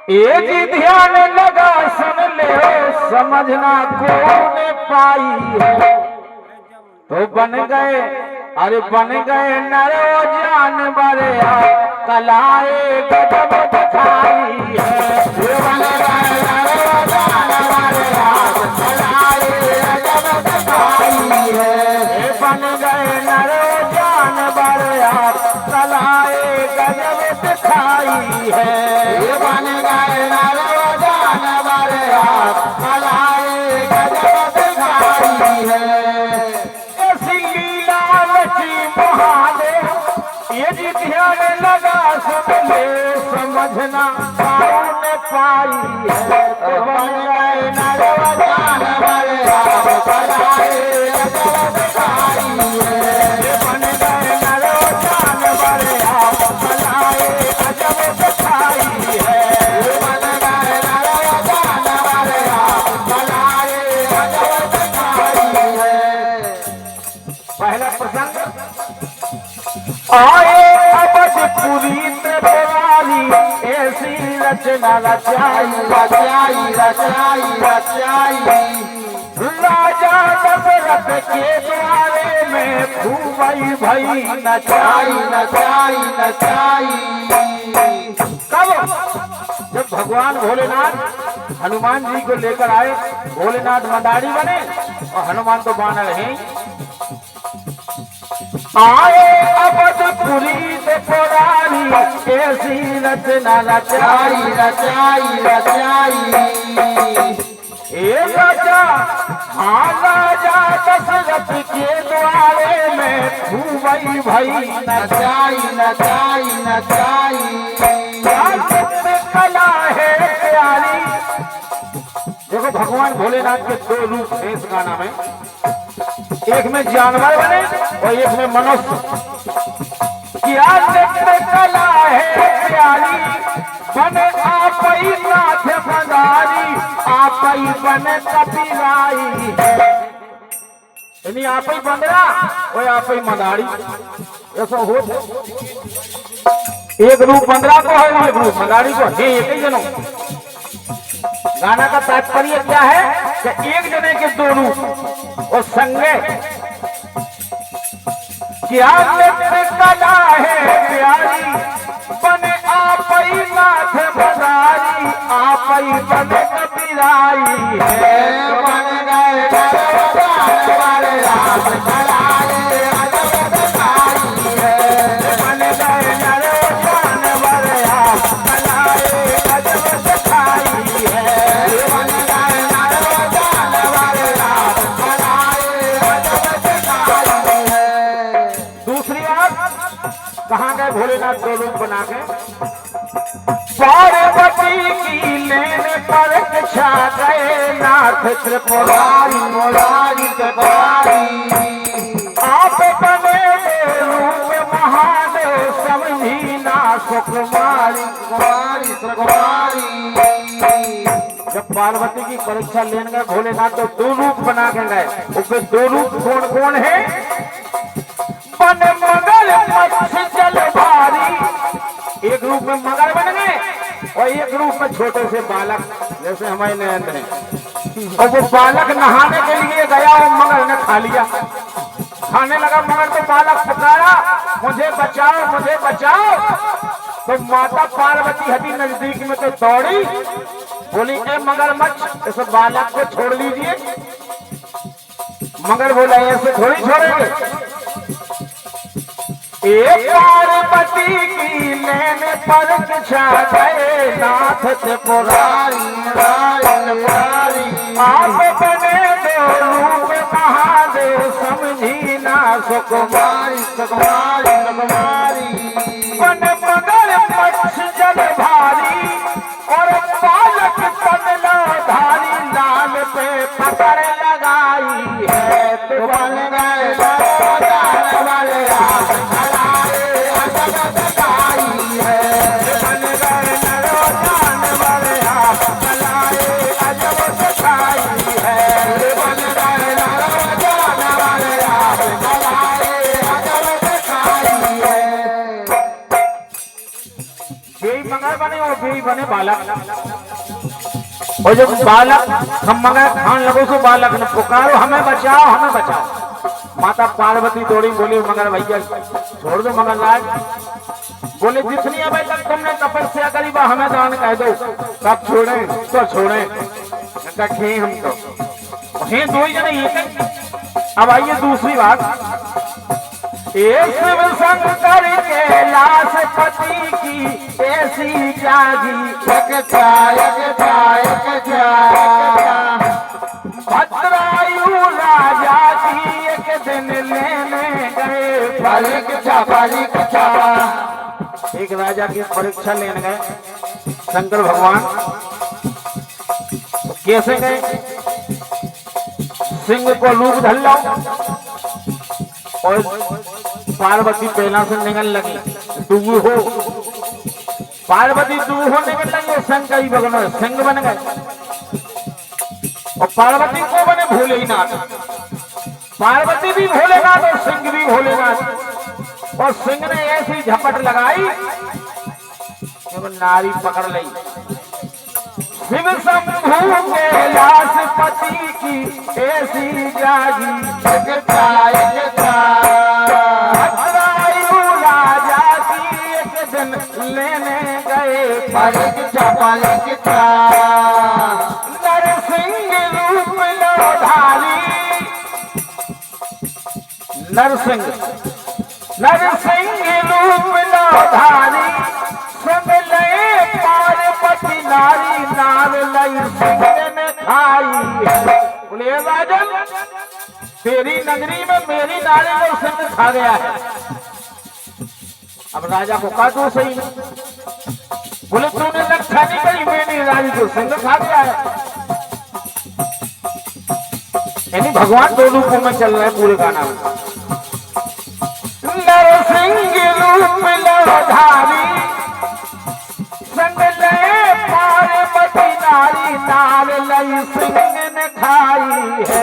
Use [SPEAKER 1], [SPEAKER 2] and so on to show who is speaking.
[SPEAKER 1] एक ही ध्यान लगा सुन ले समझना कौन पाई है। तो बन गए अरे बन गए नरो जानवर कलाए गजब दिखाई है। बन गए नरो जानवर कलाए गजब दिखाई है। बन गए नरो जानवर कलाए गजब दिखाई है। बन गए नरो जानवर कलाए गजब दिखाई है। ये जी ध्यान लगा सुन ले समझना कौन पाई है। तो बन गए नरो जानवर कलाए गजब दिखाई है। बन गए नरो जानवर कलाए गजब दिखाई है। बन गए नरो जानवर कलाए गजब दिखाई है। पहला प्रसंग आए अवधपुरी त्रिपुरारी ऐसी रचना रचाई रचाई रचाई रचाई। राजा दशरथ के द्वारे में खूबई भई नचाई नचाई नचाई। कब जब भगवान भोलेनाथ हनुमान जी को लेकर आए, भोलेनाथ मंदारी बने और हनुमान तो बानर हैं। आए अवधपुरी त्रिपुरारी ऐसी रचना रचाई रचाई रचाई। राजा हाँ राजा दशरथ के द्वारे में खूबई भई नचाई नचाई नचाई। कला है प्यारी। देखो भगवान भोलेनाथ के दो रूप है इस गाना में, एक में जानवर बने और एक में मनुष्य। क्या देखते कला है प्यारी बने आपई नाथ मंदारी आपई बने कपिलाई है। यानी आपई बंदरा और आपई मंदारी ऐसा हो। एक रूप बंदरा को है एक रूप मंदारी को है, एक ही जनों। गाना का तात्पर्य क्या है कि एक जने के दो रूप और संगे। क्या कला है प्यारी बने आपई नाथ मंदारी आपई बने कपिलाई है। बन गए जानवर कलाए गजब दिखाई है। बन गए नरो जानवर कलाए गजब दिखाई है। बन गए नरो जानवर कलाए गजब दिखाई है। दूसरी बात कहाँ गए भोलेनाथ दो रूप बना के। पार्वती की लेने पर छा गए नाथ त्रिपुरारी मुरारी त्रिपुरारी। आप बने रूप महादेव समझी ना सुकुमारी कुमारी सुकुमारी। जब पार्वती की परीक्षा लेने गए भोलेनाथ तो दो रूप बना के गए। उसमें दो रूप कौन कौन है। बने मगर मत्स्य जल भारी। एक रूप में मगर बन गए और एक रूप में छोटे से बालक जैसे हमारे नयन हैं। और वो बालक नहाने के लिए गया और मगर ने खा लिया। खाने लगा मगर तो बालक पुकारा मुझे बचाओ मुझे बचाओ। तो माता पार्वती हटी नजदीक में तो दौड़ी, बोली ए मगरमच्छ इस बालक को छोड़ लीजिए। मगर बोला ऐसे थोड़ी छोड़ेंगे। एक पार्वती की लेने पर छा गए नाथ त्रिपुरारी मुरारी। आप बने दो रूप महादेव समझी ना सुकुमारी सुकुमारी सुकुमारी। बन मगर मत्स्य जल भारी और बालक पगला धारी लाल पे पकड़ लगाई है। तो बन गए बने और भी बने बालक। और जब बालक हम मगर खान लगो सो बालक ने पुकारो हमें बचाओ हमें बचाओ। माता पार्वती दौड़ी बोली मगर भैया छोड़ दो मगर लाज। बोले जितनी अभी तक तुमने तपस्या करी वह हमें दान कह दो। कब छोड़े तो छोड़े हम तो हैं दो ही जने एक। अब आइए दूसरी बात। शिव शंकर कैलाश पति की ऐसी जागी भद्रायु राजा की एक दिन लेने गए एक राजा की परीक्षा लेने गए शंकर भगवान। कैसे गए? सिंह को लूक धल लो और पार्वती पहला से निकल लगी डूबू हो। पार्वती डूबू हो निकल लगी शंकर ही भगवान सिंह बन गए और पार्वती को बने भोलेनाथ। पार्वती भी भोलेनाथ और सिंह भी भोलेनाथ। और सिंह ने ऐसी झपट लगाई कि नारी पकड़ ली। शिव शंभू कैलाश पति की ऐसी जागी भद्रायु राजा की एक दिन लेने गए नरसिंह रूप लोधारी। नरसिंह रूप लोधारी संग ले पार्वती नारी नार लई सिंह ने खाई है। बोले राजन तेरी नगरी में मेरी नारी को सिंह खा गया है। अब राजा को काटो सही। बोले तूने रक्षा नहीं करी मेरी नारी को सिंह खा गया है। यानी भगवान दो रूपों में चल रहे पूरे गाना में। नरसिंह रूप लोधारी संग ले पार्वती नारी नार लई सिंह ने खाई है।